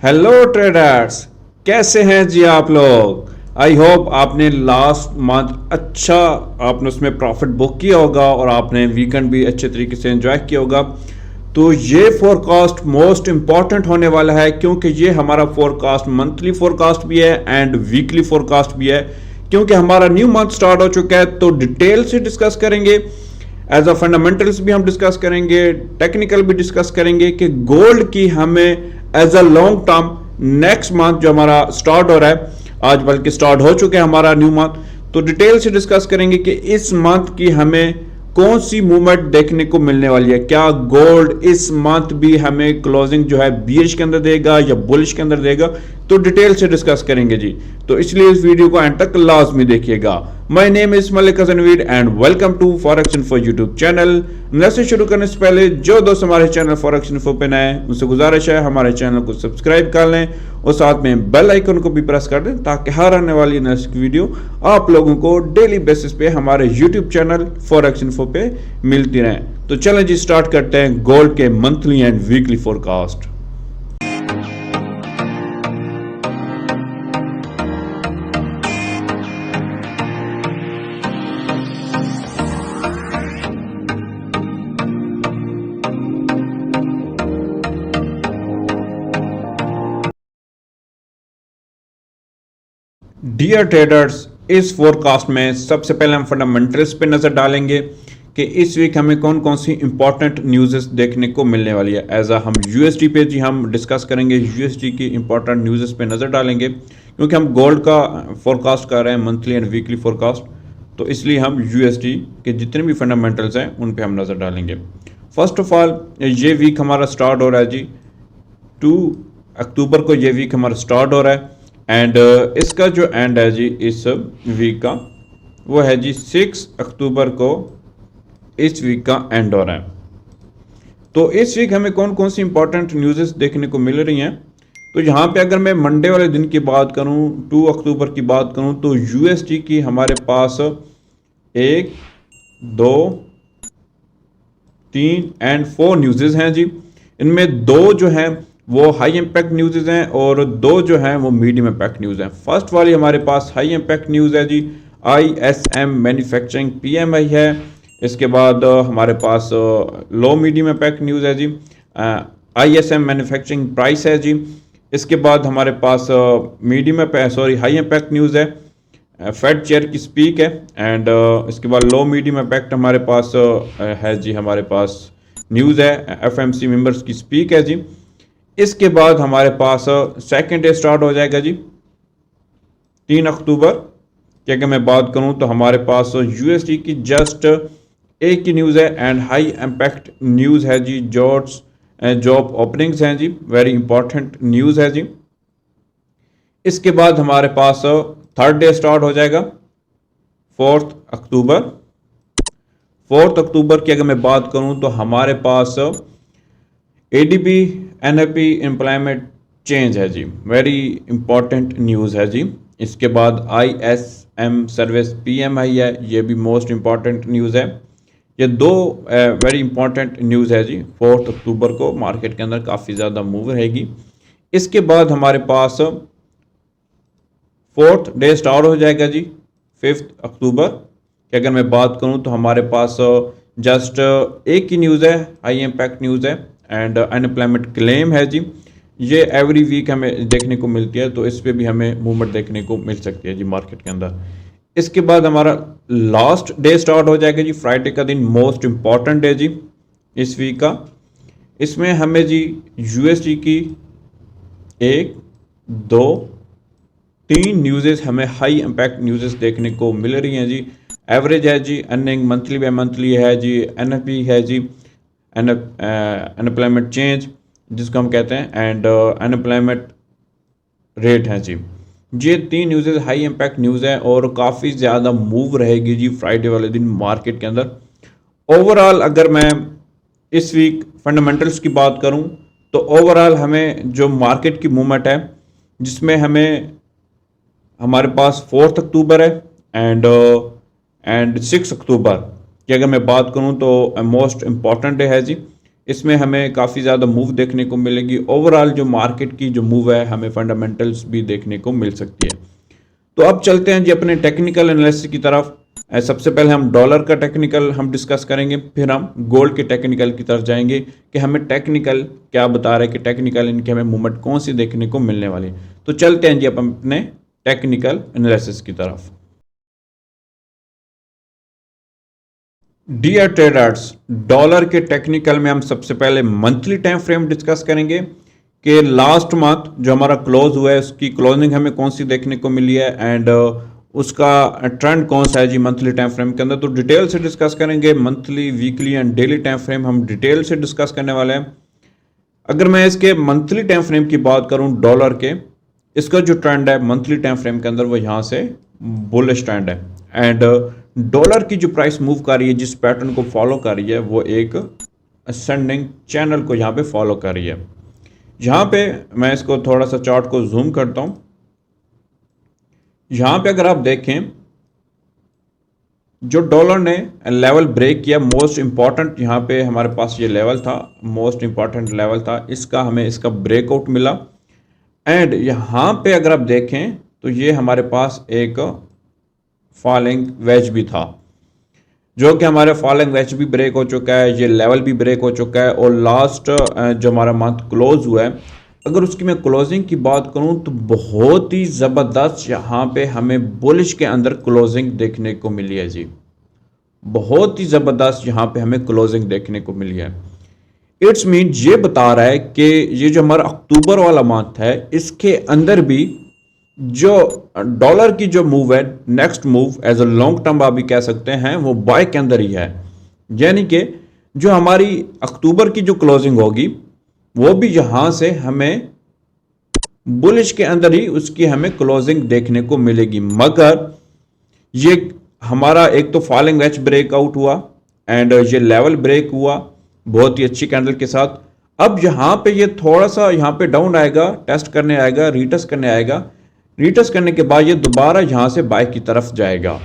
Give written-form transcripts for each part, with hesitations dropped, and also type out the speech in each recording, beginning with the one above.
Hello traders, कैसे हैं जी आप लोग। आई होप आपने लास्ट मंथ अच्छा आपने उसमें प्रॉफिट बुक किया होगा और आपने वीकेंड भी अच्छे तरीके से एंजॉय किया होगा। तो ये फोरकास्ट मोस्ट इंपॉर्टेंट होने वाला है क्योंकि ये हमारा फोरकास्ट मंथली फोरकास्ट भी है एंड वीकली फोरकास्ट भी है, क्योंकि हमारा न्यू मंथ स्टार्ट हो चुका है। तो डिटेल से डिस्कस करेंगे, एज अ फंडामेंटल्स भी हम डिस्कस करेंगे, टेक्निकल भी डिस्कस करेंगे कि गोल्ड की हमें as a long term next month जो हमारा स्टार्ट हो रहा है, आज बल्कि स्टार्ट हो चुके हैं हमारा न्यू मंथ, तो डिटेल से डिस्कस करेंगे कि इस मंथ की हमें कौन सी मूवमेंट देखने को मिलने वाली है। क्या गोल्ड इस मंथ भी हमें क्लोजिंग जो है बीरिश के अंदर देगा या बुलिश के अंदर देगा, तो डिटेल से डिस्कस करेंगे जी। तो इसलिए इस वीडियो को एंड तक लाजमी देखिएगा। My name is Malik Hasanveer and welcome to forex info YouTube channel. Lesson शुरू करने से पहले जो दोस्त हमारे चैनल फॉरेक्स इन्फो पे नए हैं उनसे गुजारिश है हमारे चैनल को सब्सक्राइब कर लें और साथ में बेल आइकन को भी प्रेस कर दें ताकि हर आने वाली नेक्स्ट वीडियो आप लोगों को डेली बेसिस पे हमारे यूट्यूब चैनल फॉरेक्स इन्फो पे मिलती रहे। तो चलें जी, स्टार्ट करते हैं गोल्ड के monthly and weekly forecast. Dear traders, इस फोरकास्ट में सबसे पहले हम फंडामेंटल्स पे नज़र डालेंगे कि इस वीक हमें कौन कौन सी इंपॉर्टेंट न्यूज़ देखने को मिलने वाली है। एज हम यूएसडी पे जी हम डिस्कस करेंगे, यूएसडी की इंपॉर्टेंट न्यूज़ पे नज़र डालेंगे क्योंकि हम गोल्ड का फोरकास्ट कर रहे हैं मंथली एंड वीकली फोरकास्ट, तो इसलिए हम यूएसडी के जितने भी फंडामेंटल्स हैं उन पर हम नज़र डालेंगे। फर्स्ट ऑफ ऑल, ये वीक हमारा स्टार्ट हो रहा है जी 2 अक्टूबर को, ये वीक हमारा स्टार्ट हो रहा है एंड इसका जो एंड है जी इस वीक का वो है जी 6 अक्टूबर को इस वीक का एंड हो रहा है। तो इस वीक हमें कौन कौन सी इंपॉर्टेंट न्यूज़ देखने को मिल रही हैं, तो यहाँ पे अगर मैं मंडे वाले दिन की बात करूँ, 2 अक्टूबर की बात करूँ, तो यूएसडी की हमारे पास 1 2 3 एंड 4 न्यूज़ हैं जी। इनमें 2 जो हैं वो हाई इम्पैक्ट न्यूज़ हैं और 2 जो हैं वो मीडियम इम्पैक्ट न्यूज़ हैं। फर्स्ट वाली हमारे पास हाई इम्पैक्ट न्यूज़ है जी, ISM मैन्युफैक्चरिंग PMI है। इसके बाद हमारे पास लो मीडियम इम्पैक्ट न्यूज़ है जी, ISM मैन्युफैक्चरिंग प्राइस है जी। इसके बाद हमारे पास हाई इम्पैक्ट न्यूज़ है, फेड चेयर की स्पीक है एंड इसके बाद लो मीडियम इम्पैक्ट हमारे पास है जी, हमारे पास न्यूज़ है FMC मेंबर्स की स्पीक है जी। इसके बाद हमारे पास सेकेंड डे स्टार्ट हो जाएगा जी 3 अक्टूबर की। अगर मैं बात करूं तो हमारे पास यूएसडी की जस्ट एक ही न्यूज़ है एंड हाई इम्पैक्ट न्यूज़ है जी, जॉब ओपनिंग्स हैं जी, वेरी इंपॉर्टेंट न्यूज़ है जी। इसके बाद हमारे पास थर्ड डे स्टार्ट हो जाएगा 4 अक्टूबर। 4 अक्टूबर की अगर मैं बात करूं तो हमारे पास ADP NFP एम्प्लॉयमेंट चेंज है जी, वेरी इंपॉर्टेंट न्यूज़ है जी। इसके बाद ISM सर्विस PMI है, ये भी मोस्ट इंपॉर्टेंट न्यूज़ है। ये 2 वेरी इंपॉर्टेंट न्यूज़ है जी। 4 अक्टूबर को मार्केट के अंदर काफ़ी ज़्यादा मूव रहेगी। इसके बाद हमारे पास 4th डे स्टार्ट हो जाएगा जी 5 अक्टूबर की। अगर मैं बात करूं तो हमारे पास जस्ट एक ही न्यूज़ है, हाई इम्पैक्ट न्यूज़ है एंड अनएम्प्लॉयमेंट क्लेम है जी। ये एवरी वीक हमें देखने को मिलती है, तो इस पे भी हमें मूवमेंट देखने को मिल सकती है जी मार्केट के अंदर। इसके बाद हमारा लास्ट डे स्टार्ट हो जाएगा जी, फ्राइडे का दिन, मोस्ट इंपॉर्टेंट डे जी इस वीक का। इसमें हमें जी यूएसडी की 1 2 3 न्यूज़ हमें हाई इम्पैक्ट न्यूज़ देखने को मिल रही हैं जी। एवरेज है जी, अर्निंग मंथली बाय मंथली है जी, NFP है जी, अनएम्प्लॉयमेंट चेंज जिसको हम कहते हैं एंड अनएम्प्लॉयमेंट रेट है जी। ये 3 न्यूज़ हाई इम्पैक्ट न्यूज़ है और काफ़ी ज़्यादा मूव रहेगी जी फ्राइडे वाले दिन मार्केट के अंदर। ओवरऑल अगर मैं इस वीक फंडामेंटल्स की बात करूं तो ओवरऑल हमें जो मार्केट की मूवमेंट है जिसमें हमारे पास 4 अक्टूबर है एंड 6 अक्टूबर की अगर मैं बात करूं तो मोस्ट इम्पॉर्टेंट डे है जी। इसमें हमें काफ़ी ज़्यादा मूव देखने को मिलेगी। ओवरऑल जो मार्केट की जो मूव है हमें फंडामेंटल्स भी देखने को मिल सकती है। तो अब चलते हैं जी अपने टेक्निकल एनालिसिस की तरफ। सबसे पहले हम डॉलर का टेक्निकल हम डिस्कस करेंगे, फिर हम गोल्ड के टेक्निकल की तरफ जाएंगे कि हमें टेक्निकल क्या बता रहा है कि टेक्निकल इनकी हमें मूवमेंट कौन सी देखने को मिलने वाली है। तो चलते हैं जी अपन अपने टेक्निकल एनालिसिस की तरफ। डियर ट्रेडर्स, डॉलर के टेक्निकल में हम सबसे पहले मंथली टाइम फ्रेम डिस्कस करेंगे कि लास्ट मंथ जो हमारा क्लोज हुआ है उसकी क्लोजिंग हमें कौन सी देखने को मिली है एंड उसका ट्रेंड कौन सा है जी मंथली टाइम फ्रेम के अंदर। तो डिटेल से डिस्कस करेंगे, monthly, weekly and daily time frame हम डिटेल से डिस्कस करने वाले हैं। अगर मैं इसके मंथली टाइम फ्रेम की बात करूं डॉलर के, इसका जो ट्रेंड है मंथली टाइम फ्रेम के अंदर वो यहां से बुलिश ट्रेंड है एंड डॉलर की जो प्राइस मूव कर रही है, जिस पैटर्न को फॉलो कर रही है, वो एक असेंडिंग चैनल को यहां पे फॉलो कर रही है। यहां पे मैं इसको थोड़ा सा चार्ट को जूम करता हूं। यहां पे अगर आप देखें जो डॉलर ने लेवल ब्रेक किया, मोस्ट इंपॉर्टेंट यहां पे हमारे पास ये लेवल था, मोस्ट इंपॉर्टेंट लेवल था, इसका हमें इसका ब्रेकआउट मिला एंड यहां पे अगर आप देखें तो ये हमारे पास एक फॉलिंग वेज भी था, जो कि हमारे फॉलिंग वेज भी ब्रेक हो चुका है, ये लेवल भी ब्रेक हो चुका है और लास्ट जो हमारा मंथ क्लोज हुआ है, अगर उसकी मैं क्लोजिंग की बात करूं तो बहुत ही ज़बरदस्त यहाँ पे हमें बुलिश के अंदर क्लोजिंग देखने को मिली है जी। बहुत ही ज़बरदस्त यहाँ पे हमें क्लोजिंग देखने को मिली है। इट्स मीन ये बता रहा है कि ये जो हमारा अक्टूबर वाला मंथ है इसके अंदर भी जो डॉलर की जो मूव है, next move as a long term आप भी कह सकते हैं, वो बाय के अंदर ही है। यानी कि जो हमारी अक्टूबर की जो क्लोजिंग होगी वो भी यहां से हमें बुलिश के अंदर ही उसकी हमें क्लोजिंग देखने को मिलेगी। मगर ये हमारा एक तो फॉलिंग वेज ब्रेकआउट हुआ एंड ये लेवल ब्रेक हुआ बहुत ही अच्छी कैंडल के साथ। अब यहां पे ये थोड़ा सा यहां पे डाउन आएगा, टेस्ट करने आएगा, रीटेस्ट करने आएगा, रीटेस्ट करने के बाद ये दोबारा यहां से बाय की तरफ जाएगा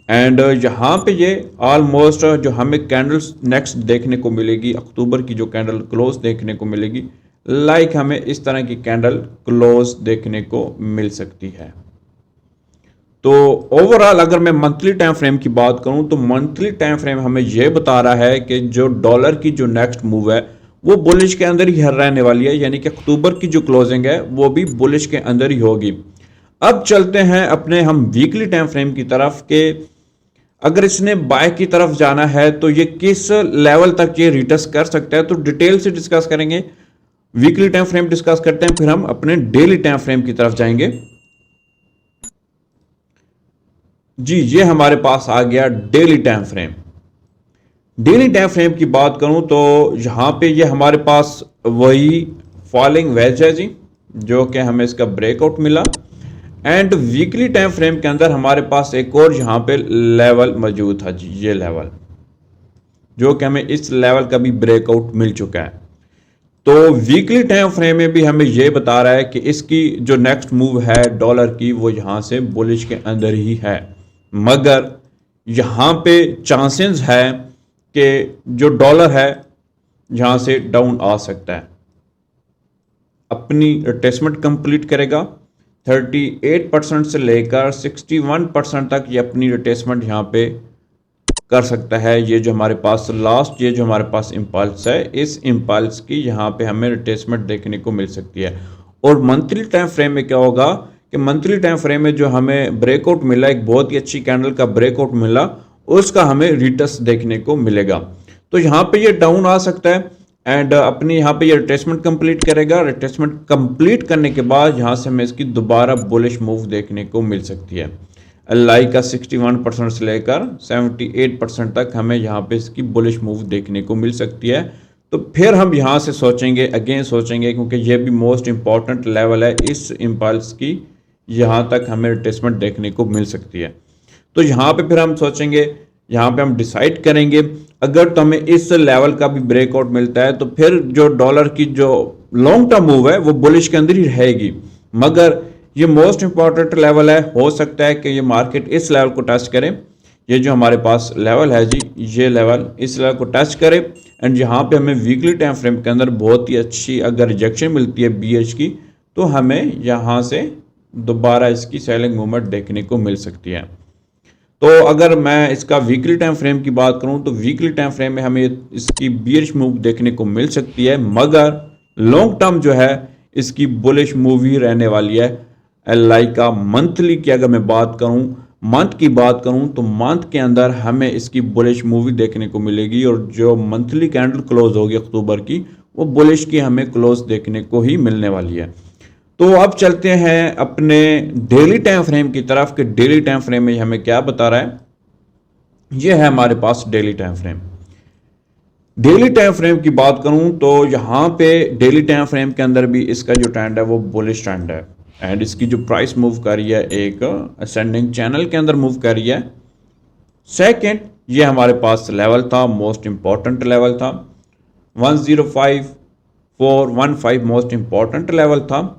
एंड यहाँ पे ये ऑलमोस्ट जो हमें कैंडल्स नेक्स्ट देखने को मिलेगी, अक्टूबर की जो कैंडल क्लोज देखने को मिलेगी, लाइक हमें इस तरह की कैंडल क्लोज देखने को मिल सकती है। तो ओवरऑल अगर मैं मंथली टाइम फ्रेम की बात करूं तो मंथली टाइम फ्रेम हमें यह बता रहा है कि जो डॉलर की जो नेक्स्ट मूव है वो बुलिश के अंदर ही रहने वाली है, यानी कि अक्टूबर की जो क्लोजिंग है वो भी बुलिश के अंदर ही होगी। अब चलते हैं अपने हम वीकली टाइम फ्रेम की तरफ के अगर इसने बाय की तरफ जाना है तो ये किस लेवल तक ये रिटेस्ट कर सकता है, तो डिटेल से डिस्कस करेंगे। वीकली टाइम फ्रेम डिस्कस करते हैं, फिर हम अपने डेली टाइम फ्रेम की तरफ जाएंगे। जी ये हमारे पास आ गया daily time frame. Daily time frame की बात करूं तो यहां पे ये हमारे पास वही फॉलिंग वेज है जी, जो कि हमें इसका ब्रेकआउट मिला एंड वीकली टाइम फ्रेम के अंदर हमारे पास एक और यहां पे लेवल मौजूद था जी, ये लेवल जो कि हमें इस लेवल का भी ब्रेकआउट मिल चुका है। तो वीकली टाइम फ्रेम में भी हमें यह बता रहा है कि इसकी जो नेक्स्ट मूव है डॉलर की वो यहां से बुलिश के अंदर ही है, मगर यहां पे चांसेस है कि जो डॉलर है यहां से डाउन आ सकता है, अपनी रिट्रेसमेंट कंप्लीट करेगा 38% से लेकर 61% तक ये अपनी रिट्रेसमेंट यहाँ पे कर सकता है। ये जो हमारे पास लास्ट ये जो हमारे पास इम्पल्स है, इस इम्पल्स की यहाँ पे हमें रिट्रेसमेंट देखने को मिल सकती है। और मंथली टाइम फ्रेम में क्या होगा कि मंथली टाइम फ्रेम में जो हमें ब्रेकआउट मिला, एक बहुत ही अच्छी कैंडल का ब्रेकआउट मिला, उसका हमें रिटेस्ट देखने को मिलेगा। तो यहाँ पे ये डाउन आ सकता है एंड अपनी यहाँ पे ये रिट्रेसमेंट कंप्लीट करेगा। रिट्रेसमेंट कंप्लीट करने के बाद यहाँ से हमें इसकी दोबारा बुलिश मूव देखने को मिल सकती है, लाइक का 61% से लेकर 78% तक हमें यहाँ पे इसकी बुलिश मूव देखने को मिल सकती है। तो फिर हम यहाँ से सोचेंगे, अगेन सोचेंगे, क्योंकि ये भी मोस्ट इंपॉर्टेंट लेवल है इस इम्पल्स की, यहाँ तक हमें रिट्रेसमेंट देखने को मिल सकती है। तो यहाँ पे फिर हम सोचेंगे, यहाँ पे हम डिसाइड करेंगे, अगर तो हमें इस लेवल का भी ब्रेकआउट मिलता है तो फिर जो डॉलर की जो लॉन्ग टर्म मूव है वो बुलिश के अंदर ही रहेगी। मगर ये मोस्ट इंपॉर्टेंट लेवल है, हो सकता है कि ये मार्केट इस लेवल को टच करे, ये जो हमारे पास लेवल है जी, ये लेवल इस लेवल को टच करे एंड यहाँ पे हमें वीकली टाइम फ्रेम के अंदर बहुत ही अच्छी अगर रिजेक्शन मिलती है BH की, तो हमें यहाँ से दोबारा इसकी सेलिंग मूवमेंट देखने को मिल सकती है। तो अगर मैं इसका वीकली टाइम फ्रेम की बात करूं तो वीकली टाइम फ्रेम में हमें इसकी बियरिश मूव देखने को मिल सकती है, मगर लॉन्ग टर्म जो है इसकी बुलिश मूव ही रहने वाली है। LI का मंथली की अगर मैं बात करूं, मंथ की बात करूं तो मंथ के अंदर हमें इसकी बुलिश मूव देखने को मिलेगी और जो मंथली कैंडल क्लोज होगी अक्टूबर की, वो बुलिश की हमें क्लोज देखने को ही मिलने वाली है। तो अब चलते हैं अपने डेली टाइम फ्रेम की तरफ कि डेली टाइम फ्रेम में हमें क्या बता रहा है। ये है हमारे पास daily time frame. Daily time frame की बात करूं तो यहां पे डेली टाइम फ्रेम के अंदर भी इसका जो ट्रेंड है वो बुलिश ट्रेंड है एंड इसकी जो प्राइस मूव कर रही है एक असेंडिंग चैनल के अंदर मूव कर रही है। सेकंड, ये हमारे पास लेवल था, मोस्ट इंपॉर्टेंट लेवल था 105.415 मोस्ट इंपॉर्टेंट लेवल था।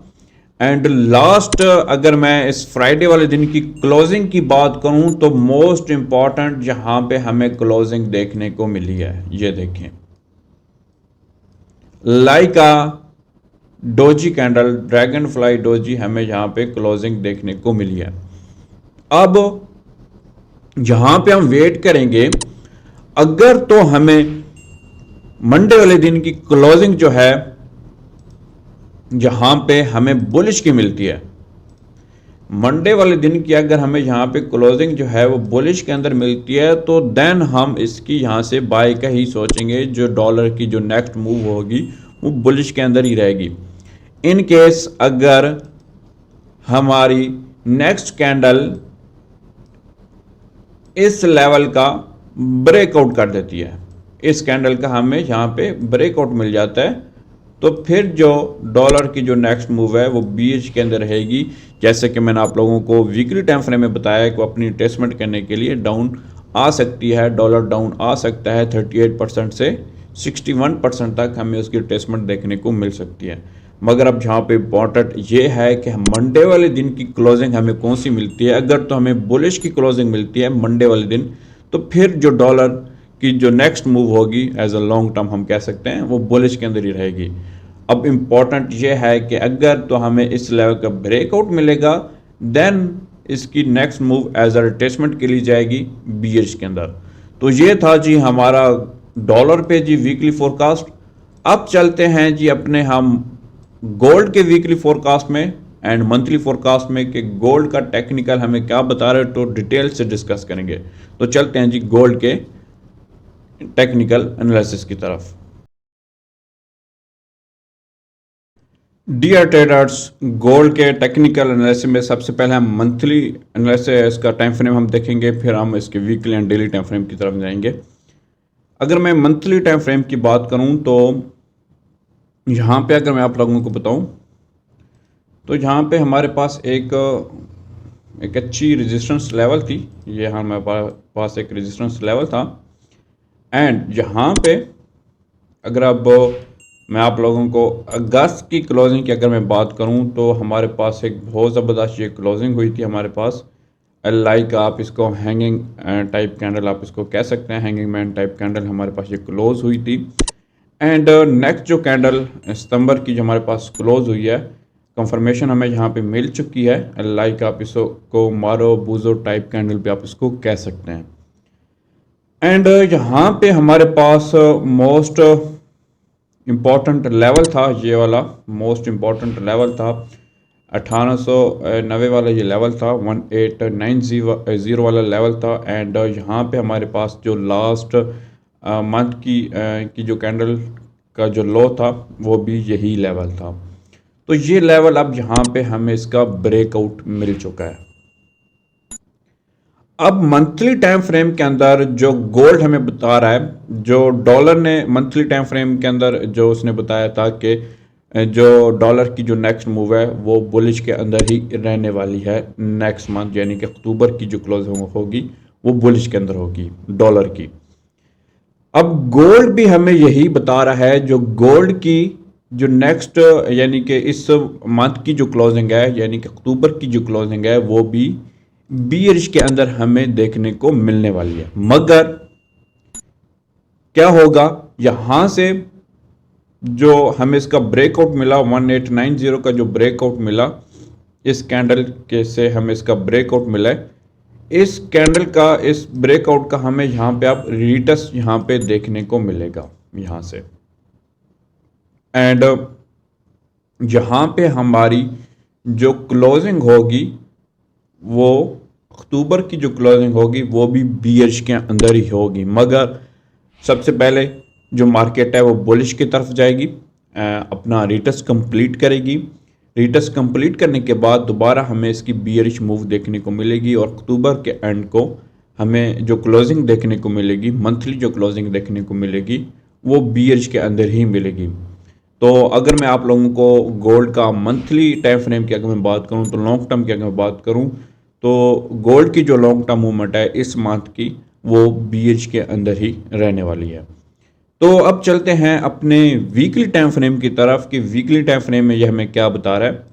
एंड लास्ट अगर मैं इस फ्राइडे वाले दिन की क्लोजिंग की बात करूं तो मोस्ट इंपॉर्टेंट यहां पे हमें क्लोजिंग देखने को मिली है। ये देखें, like a doji candle, dragonfly doji हमें यहां पे क्लोजिंग देखने को मिली है। अब यहां पे हम वेट करेंगे, अगर तो हमें मंडे वाले दिन की क्लोजिंग जो है जहां पे हमें बुलिश की मिलती है, मंडे वाले दिन की अगर हमें यहां पे क्लोजिंग जो है वो बुलिश के अंदर मिलती है तो देन हम इसकी यहां से बाय का ही सोचेंगे। जो डॉलर की जो नेक्स्ट मूव होगी वो बुलिश के अंदर ही रहेगी। इन केस अगर हमारी नेक्स्ट कैंडल इस लेवल का ब्रेकआउट कर देती है, इस कैंडल का हमें यहां पे ब्रेकआउट मिल जाता है, तो फिर जो डॉलर की जो नेक्स्ट मूव है वो BH के अंदर रहेगी। जैसे कि मैंने आप लोगों को वीकली टाइम फ्रेम में बताया कि अपनी टेस्टमेंट करने के लिए डाउन आ सकती है, डॉलर डाउन आ सकता है 38% से 61% तक हमें उसकी टेस्टमेंट देखने को मिल सकती है। मगर अब जहाँ पे इम्पॉर्टेंट ये है कि मंडे वाले दिन की क्लोजिंग हमें कौन सी मिलती है। अगर तो हमें बुलिश की क्लोजिंग मिलती है मंडे वाले दिन, तो फिर जो डॉलर की जो नेक्स्ट मूव होगी एज अ लॉन्ग टर्म हम कह सकते हैं वो बुलिश के अंदर ही रहेगी। अब इम्पॉर्टेंट ये है कि अगर तो हमें इस लेवल का ब्रेकआउट मिलेगा देन इसकी next move as a retracement के लिए जाएगी BH के अंदर। तो ये था जी हमारा डॉलर पे जी वीकली फोरकास्ट। अब चलते हैं जी अपने हम गोल्ड के वीकली फोरकास्ट में एंड मंथली फोरकास्ट में कि गोल्ड का टेक्निकल हमें क्या बता रहे हैं, तो डिटेल से डिस्कस करेंगे। तो चलते हैं जी गोल्ड के टेक्निकल एनालिसिस की तरफ। डियर ट्रेडर्स, गोल्ड के टेक्निकल एनालिसिस में सबसे पहले हम मंथली एनालिसिस इसका टाइम फ्रेम हम देखेंगे, फिर हम इसके weekly and daily time frame की तरफ जाएंगे। अगर मैं मंथली टाइम फ्रेम की बात करूं तो यहाँ पे अगर मैं आप लोगों को बताऊं तो यहाँ पे हमारे पास एक अच्छी रेजिस्टेंस लेवल थी। ये हमारे पास एक रेजिस्टेंस लेवल था एंड यहाँ पे अगर अब मैं आप लोगों को अगस्त की क्लोजिंग की अगर मैं बात करूं तो हमारे पास एक बहुत ज़बरदस्त ये क्लोजिंग हुई थी हमारे पास। LI का आप इसको हैंगिंग टाइप कैंडल आप इसको कह सकते हैं, हैंगिंग मैन टाइप कैंडल हमारे पास ये क्लोज हुई थी। एंड नेक्स्ट जो कैंडल सितंबर की जो हमारे पास क्लोज हुई है, कंफर्मेशन हमें यहाँ पे मिल चुकी है। LI का आप इसको मारो बूजो टाइप कैंडल भी आप इसको कह सकते हैं। एंड यहाँ पे हमारे पास मोस्ट इम्पॉर्टेंट लेवल था, ये वाला मोस्ट इम्पॉर्टेंट लेवल था 1890 वाला ये लेवल था, 1890 वाला लेवल था। एंड यहाँ पे हमारे पास जो लास्ट मंथ की जो कैंडल का जो लो था वो भी यही लेवल था। तो ये लेवल अब यहाँ पे हमें इसका ब्रेकआउट मिल चुका है। अब मंथली टाइम फ्रेम के अंदर जो गोल्ड हमें बता रहा है, जो डॉलर ने मंथली टाइम फ्रेम के अंदर जो उसने बताया था कि जो डॉलर की जो नेक्स्ट मूव है वो बुलिश के अंदर ही रहने वाली है नेक्स्ट मंथ, यानी कि अक्टूबर की जो क्लोजिंग होगी वो बुलिश के अंदर होगी डॉलर की। अब गोल्ड भी हमें यही बता रहा है, जो गोल्ड की जो नेक्स्ट यानी कि इस मंथ की जो क्लोजिंग है यानी कि अक्टूबर की जो क्लोजिंग है वो भी बीयरिश के अंदर हमें देखने को मिलने वाली है। मगर क्या होगा यहाँ से जो हमें इसका ब्रेकआउट मिला 1890 का जो ब्रेकआउट मिला, इस कैंडल के से हमें इसका ब्रेकआउट मिला है। इस कैंडल का, इस ब्रेकआउट का हमें यहाँ पे आप रिटस यहाँ पे देखने को मिलेगा यहाँ से। एंड यहाँ पे हमारी जो क्लोजिंग होगी वो अक्टूबर की जो क्लोजिंग होगी वो भी बीएच के अंदर ही होगी, मगर सबसे पहले जो मार्केट है वो बुलिश की तरफ जाएगी, अपना रिटस कंप्लीट करेगी। रिटस कंप्लीट करने के बाद दोबारा हमें इसकी बियरिश मूव देखने को मिलेगी और अक्टूबर के एंड को हमें जो क्लोजिंग देखने को मिलेगी, मंथली जो क्लोजिंग देखने को मिलेगी वो बियरिश के अंदर ही मिलेगी। तो अगर मैं आप लोगों को गोल्ड का मंथली टाइम फ्रेम की अगर मैं बात करूं, तो लॉन्ग टर्म की अगर मैं बात करूं, तो गोल्ड की जो लॉन्ग टर्म मूवमेंट है इस मंथ की वो बीएच के अंदर ही रहने वाली है। तो अब चलते हैं अपने वीकली टाइम फ्रेम की तरफ कि वीकली टाइम फ्रेम में ये हमें क्या बता रहा है,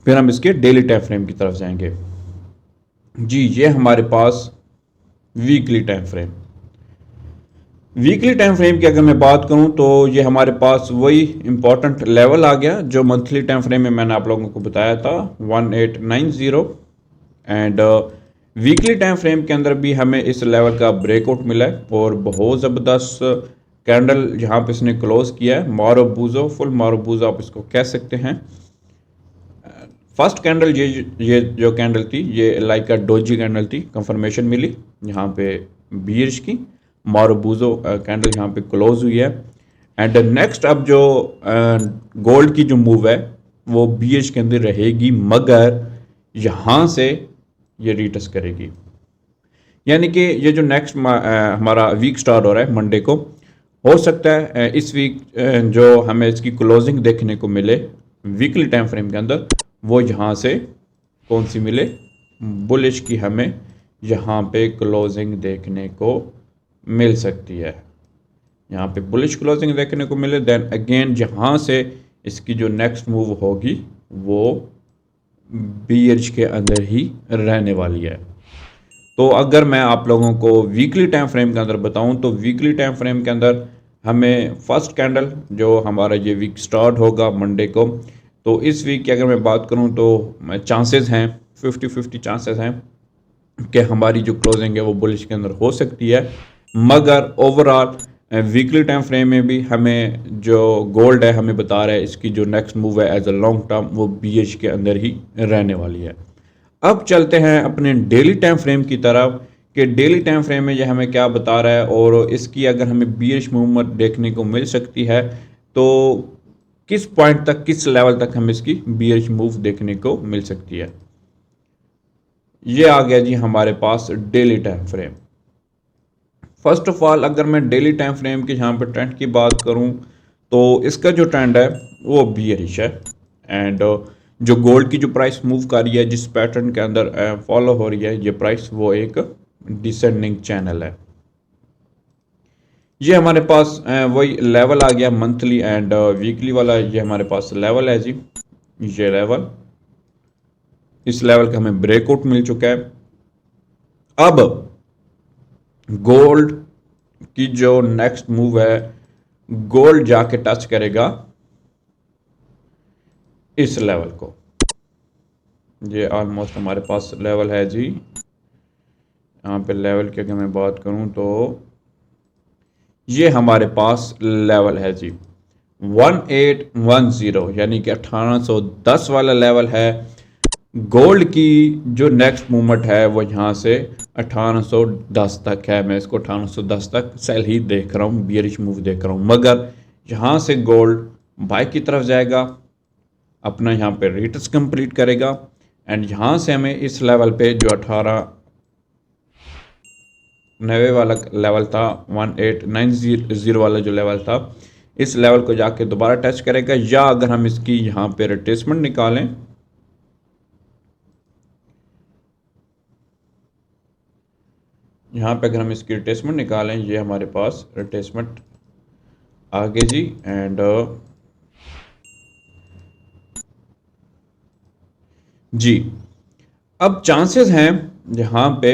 फिर हम इसके डेली टाइम फ्रेम की तरफ जाएंगे। जी, ये हमारे पास weekly time frame. Weekly time frame की अगर मैं बात करूं तो ये हमारे पास वही इंपॉर्टेंट लेवल आ गया जो मंथली टाइम फ्रेम में मैंने आप लोगों को बताया था, 1890। एंड वीकली टाइम फ्रेम के अंदर भी हमें इस लेवल का ब्रेकआउट मिला है और बहुत ज़बरदस्त कैंडल यहाँ पे इसने क्लोज किया है। मारुबूजो, फुल मारुबूजो आप इसको कह सकते हैं। फर्स्ट कैंडल ये जो कैंडल थी ये लाइक अ डोजी कैंडल थी, कंफर्मेशन मिली यहाँ पे बीयर्स की। मारुबूजो कैंडल यहाँ पे क्लोज हुई है। एंड नेक्स्ट अब जो गोल्ड की जो मूव है वो बीयर्स के अंदर रहेगी, मगर यहाँ से ये रिटस करेगी। यानी कि ये जो नेक्स्ट हमारा वीक स्टार्ट हो रहा है मंडे को, हो सकता है इस वीक जो हमें इसकी क्लोजिंग देखने को मिले वीकली टाइम फ्रेम के अंदर, वो यहाँ से कौन सी मिले, बुलिश की हमें यहाँ पे क्लोजिंग देखने को मिल सकती है। यहाँ पे बुलिश क्लोजिंग देखने को मिले, देन अगेन यहाँ से इसकी जो नेक्स्ट मूव होगी वो बीएच के अंदर ही रहने वाली है। तो अगर मैं आप लोगों को वीकली टाइम फ्रेम के अंदर बताऊं तो वीकली टाइम फ्रेम के अंदर हमें फर्स्ट कैंडल जो हमारा ये वीक स्टार्ट होगा मंडे को, तो इस वीक की अगर मैं बात करूं तो चांसेस हैं 50-50 चांसेस हैं कि हमारी जो क्लोजिंग है वो बुलिश के अंदर हो सकती है। मगर ओवरऑल वीकली टाइम फ्रेम में भी हमें जो गोल्ड है हमें बता रहा है इसकी जो नेक्स्ट मूव है एज अ लॉन्ग टर्म वो बीएच के अंदर ही रहने वाली है। अब चलते हैं अपने डेली टाइम फ्रेम की तरफ कि डेली टाइम फ्रेम में ये हमें क्या बता रहा है और इसकी अगर हमें बीएच मूवमेंट देखने को मिल सकती है तो किस पॉइंट तक, किस लेवल तक हमें इसकी बीएच मूव देखने को मिल सकती है। ये आ गया जी हमारे पास daily time frame. First of all अगर मैं डेली टाइम फ्रेम के यहाँ पे ट्रेंड की बात करूँ तो इसका जो ट्रेंड है वो बियरिश है। एंड जो गोल्ड की जो प्राइस मूव कर रही है, जिस पैटर्न के अंदर फॉलो हो रही है ये प्राइस, वो एक डिसेंडिंग चैनल है। ये हमारे पास वही लेवल आ गया मंथली एंड वीकली वाला, ये हमारे पास लेवल है जी। ये लेवल, इस लेवल का हमें ब्रेकआउट मिल चुका है। अब गोल्ड की जो नेक्स्ट मूव है, गोल्ड जाके टच करेगा इस लेवल को। ये ऑलमोस्ट हमारे पास लेवल है जी। यहाँ पे लेवल की अगर मैं बात करूं तो ये हमारे पास लेवल है जी 1810, यानी कि 1810 वाला लेवल है। गोल्ड की जो नेक्स्ट मूवमेंट है वो यहाँ से 1810 तक है। मैं इसको 1810 तक सेल ही देख रहा हूँ, बियरिश मूव देख रहा हूँ, मगर यहाँ से गोल्ड बाय की तरफ जाएगा, अपना यहाँ पे रिटर्स कंप्लीट करेगा एंड यहाँ से हमें इस लेवल पे जो 1890 वाला लेवल था, 1890 वाला जो लेवल था, इस लेवल को जाके दोबारा टच करेगा। या अगर हम इसकी यहाँ पे रिट्रेसमेंट निकालें, यहाँ पे अगर हम इसकी रिट्रेसमेंट निकालें, ये हमारे पास रिट्रेसमेंट आ गई जी। एंड जी अब चांसेस हैं यहाँ पे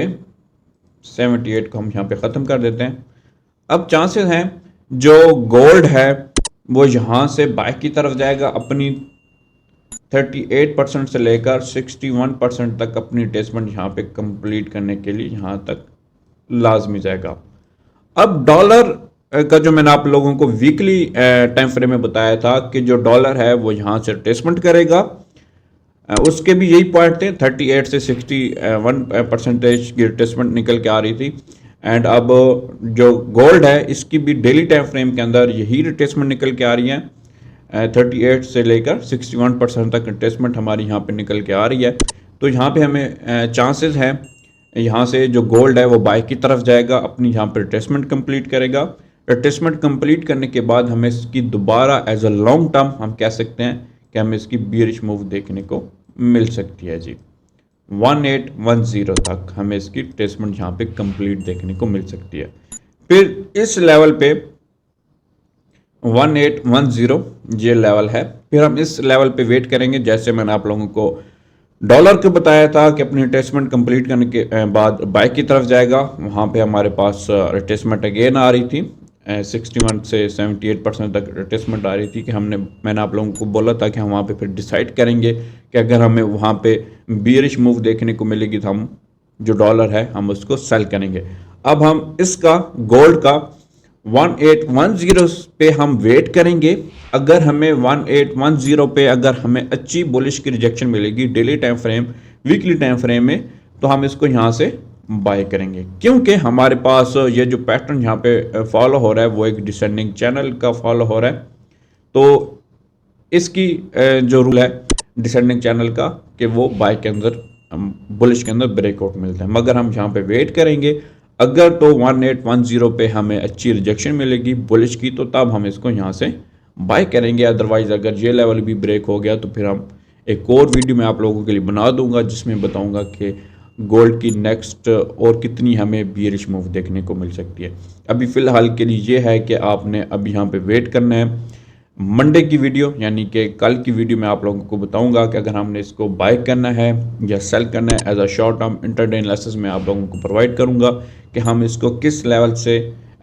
78 को हम यहाँ पे ख़त्म कर देते हैं। अब चांसेस हैं जो गोल्ड है वो यहाँ से बाय की तरफ जाएगा, अपनी 38% से लेकर 61% तक अपनी रिट्रेसमेंट यहाँ पे कंप्लीट करने के लिए यहाँ तक लाजमी जाएगा। अब डॉलर का जो मैंने आप लोगों को वीकली टाइम फ्रेम में बताया था कि जो डॉलर है वो यहाँ से रिट्रेसमेंट करेगा, उसके भी यही पॉइंट थे, 38 से 61% की रिट्रेसमेंट निकल के आ रही थी। एंड अब जो गोल्ड है इसकी भी डेली टाइम फ्रेम के अंदर यही रिट्रेसमेंट निकल के आ रही है, 38 से लेकर 61% तक रिट्रेसमेंट हमारी यहाँ पे निकल के आ रही है। तो यहाँ पे हमें चांसेस है यहाँ से जो गोल्ड है वो बाय की तरफ जाएगा, अपनी यहाँ पर रिट्रेसमेंट कंप्लीट करेगा। रिट्रेसमेंट कंप्लीट करने के बाद हमें इसकी दोबारा एज अ लॉन्ग टर्म हम कह सकते हैं कि हमें इसकी बियरिश मूव देखने को मिल सकती है जी। 1810 तक हमें इसकी रिट्रेसमेंट यहाँ पे कंप्लीट देखने को मिल सकती है। फिर इस लेवल पे 1810 ये लेवल है, फिर हम इस लेवल पे वेट करेंगे। जैसे मैंने आप लोगों को डॉलर को बताया था कि अपनी रिट्रेसमेंट कंप्लीट करने के बाद बाय की तरफ जाएगा, वहाँ पे हमारे पास रिट्रेसमेंट अगेन आ रही थी, 61 से 78% तक रिट्रेसमेंट आ रही थी कि मैंने आप लोगों को बोला था कि हम वहाँ पे फिर डिसाइड करेंगे कि अगर हमें वहाँ पे बियरिश मूव देखने को मिलेगी तो हम जो डॉलर है हम उसको सेल करेंगे। अब हम इसका गोल्ड का 1810 पे हम वेट करेंगे। अगर हमें 1810 पे अगर हमें अच्छी बुलिश की रिजेक्शन मिलेगी daily time frame, weekly time frame में, तो हम इसको यहाँ से बाय करेंगे, क्योंकि हमारे पास ये जो पैटर्न यहाँ पे फॉलो हो रहा है वो एक डिसेंडिंग चैनल का फॉलो हो रहा है। तो इसकी जो रूल है डिसेंडिंग चैनल का कि वो बाय के अंदर बुलिश के अंदर ब्रेकआउट मिलता है, मगर हम यहाँ पे वेट करेंगे। अगर तो 1810 पे हमें अच्छी रिजेक्शन मिलेगी बुलिश की तो तब हम इसको यहाँ से बाय करेंगे। अदरवाइज अगर ये लेवल भी ब्रेक हो गया तो फिर हम एक और वीडियो मैं आप लोगों के लिए बना दूंगा जिसमें बताऊंगा कि गोल्ड की नेक्स्ट और कितनी हमें बियरिश मूव देखने को मिल सकती है। अभी फ़िलहाल के लिए ये है कि आपने अभी यहाँ पे वेट करना है। मंडे की वीडियो यानी कि कल की वीडियो में आप लोगों को बताऊंगा कि अगर हमने इसको बाय करना है या सेल करना है। As a short term intraday analysis में आप लोगों को प्रोवाइड करूंगा कि हम इसको किस लेवल से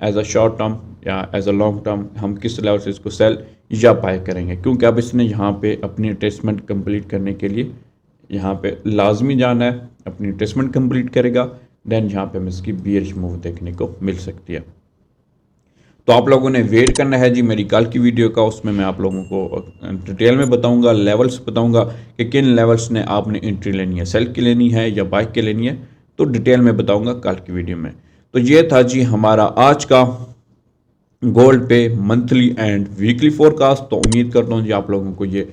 एज अ शॉर्ट टर्म या एज अ लॉन्ग टर्म हम किस लेवल से इसको सेल या बाय करेंगे, क्योंकि अब इसने यहाँ पे अपनी रिट्रेसमेंट कंप्लीट करने के लिए यहाँ पे लाजमी जाना है, अपनी रिट्रेसमेंट कंप्लीट करेगा, देन यहाँ पे हमें इसकी बियरिश मूव देखने को मिल सकती है। तो आप लोगों ने वेट करना है जी मेरी कल की वीडियो का, उसमें मैं आप लोगों को डिटेल में बताऊंगा, लेवल्स बताऊंगा कि किन लेवल्स ने आपने एंट्री लेनी है, सेल की लेनी है या बाय की लेनी है, तो डिटेल में बताऊंगा कल की वीडियो में। तो ये था जी हमारा आज का गोल्ड पे मंथली एंड वीकली फोरकास्ट। तो उम्मीद करता हूँ जी आप लोगों को ये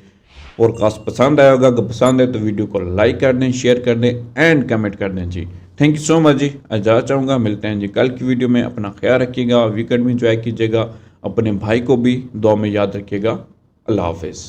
फोरकास्ट पसंद आया होगा। अगर पसंद है तो वीडियो को लाइक कर दें, शेयर कर दें एंड कमेंट कर दें जी। थैंक यू सो मच जी। इजाज़त चाहूँगा, मिलते हैं जी कल की वीडियो में। अपना ख्याल रखिएगा, वीकेंड में एंजॉय कीजिएगा, अपने भाई को भी दुआ में याद रखिएगा। अल्लाह हाफिज़।